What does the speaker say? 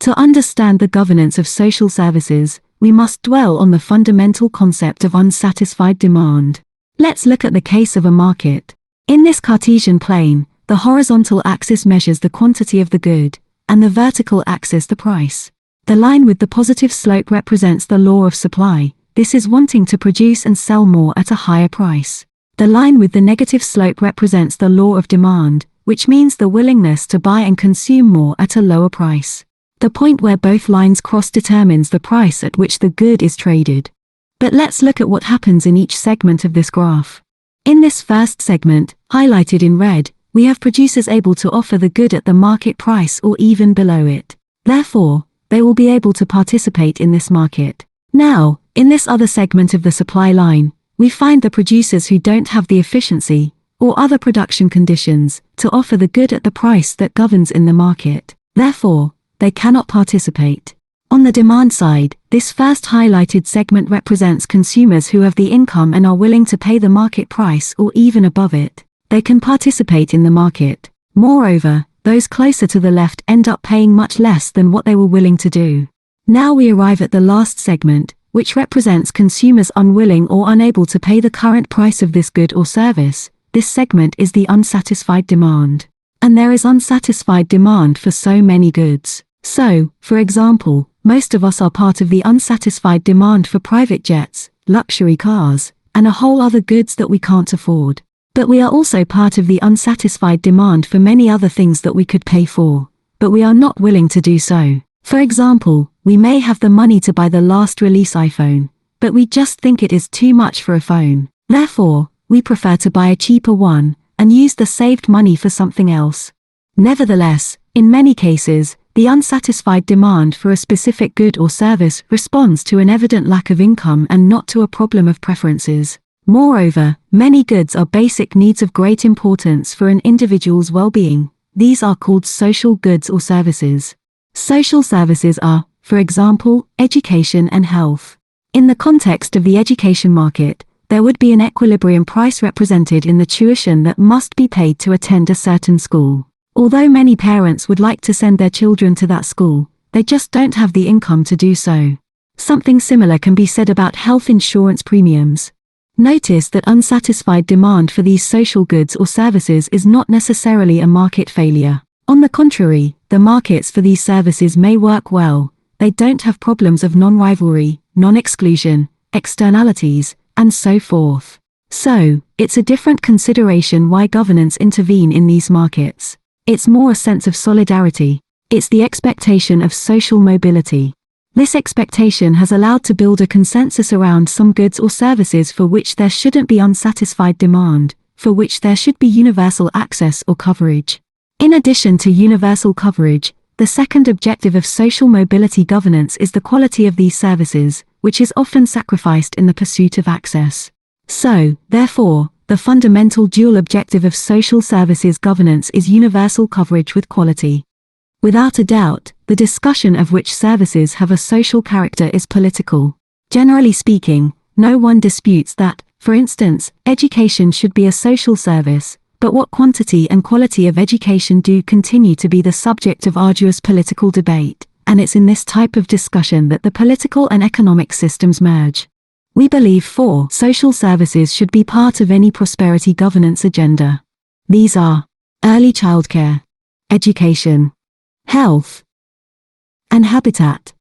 To understand the governance of social services, we must dwell on the fundamental concept of unsatisfied demand. Let's look at the case of a market. In this Cartesian plane, the horizontal axis measures the quantity of the good, and the vertical axis the price. The line with the positive slope represents the law of supply. This is wanting to produce and sell more at a higher price. The line with the negative slope represents the law of demand, which means the willingness to buy and consume more at a lower price. The point where both lines cross determines the price at which the good is traded. But let's look at what happens in each segment of this graph. In this first segment, highlighted in red, we have producers able to offer the good at the market price or even below it. Therefore, they will be able to participate in this market. Now, in this other segment of the supply line, we find the producers who don't have the efficiency, or other production conditions, to offer the good at the price that governs in the market. Therefore, they cannot participate. On the demand side, this first highlighted segment represents consumers who have the income and are willing to pay the market price or even above it. They can participate in the market. Moreover, those closer to the left end up paying much less than what they were willing to do. Now we arrive at the last segment, which represents consumers unwilling or unable to pay the current price of this good or service. This segment is the unsatisfied demand. And there is unsatisfied demand for so many goods. So, for example, most of us are part of the unsatisfied demand for private jets, luxury cars, and a whole other goods that we can't afford. But we are also part of the unsatisfied demand for many other things that we could pay for, but we are not willing to do so. For example, we may have the money to buy the last release iPhone, but we just think it is too much for a phone. Therefore, we prefer to buy a cheaper one, and use the saved money for something else. Nevertheless, in many cases, the unsatisfied demand for a specific good or service responds to an evident lack of income and not to a problem of preferences. Moreover, many goods are basic needs of great importance for an individual's well-being. These are called social goods or services. Social services are, for example, education and health. In the context of the education market, there would be an equilibrium price represented in the tuition that must be paid to attend a certain school. Although many parents would like to send their children to that school, they just don't have the income to do so. Something similar can be said about health insurance premiums. Notice that unsatisfied demand for these social goods or services is not necessarily a market failure. On the contrary, the markets for these services may work well. They don't have problems of non-rivalry, non-exclusion, externalities, and so forth. So, it's a different consideration why governments intervene in these markets. It's more a sense of solidarity. It's the expectation of social mobility. This expectation has allowed to build a consensus around some goods or services for which there shouldn't be unsatisfied demand, for which there should be universal access or coverage. In addition to universal coverage, the second objective of social mobility governance is the quality of these services, which is often sacrificed in the pursuit of access. So, therefore, the fundamental dual objective of social services governance is universal coverage with quality. Without a doubt, the discussion of which services have a social character is political. Generally speaking, no one disputes that, for instance, education should be a social service, but what quantity and quality of education do continue to be the subject of arduous political debate, and it's in this type of discussion that the political and economic systems merge. We believe 4 social services should be part of any prosperity governance agenda. These are early childcare, education, health, and habitat.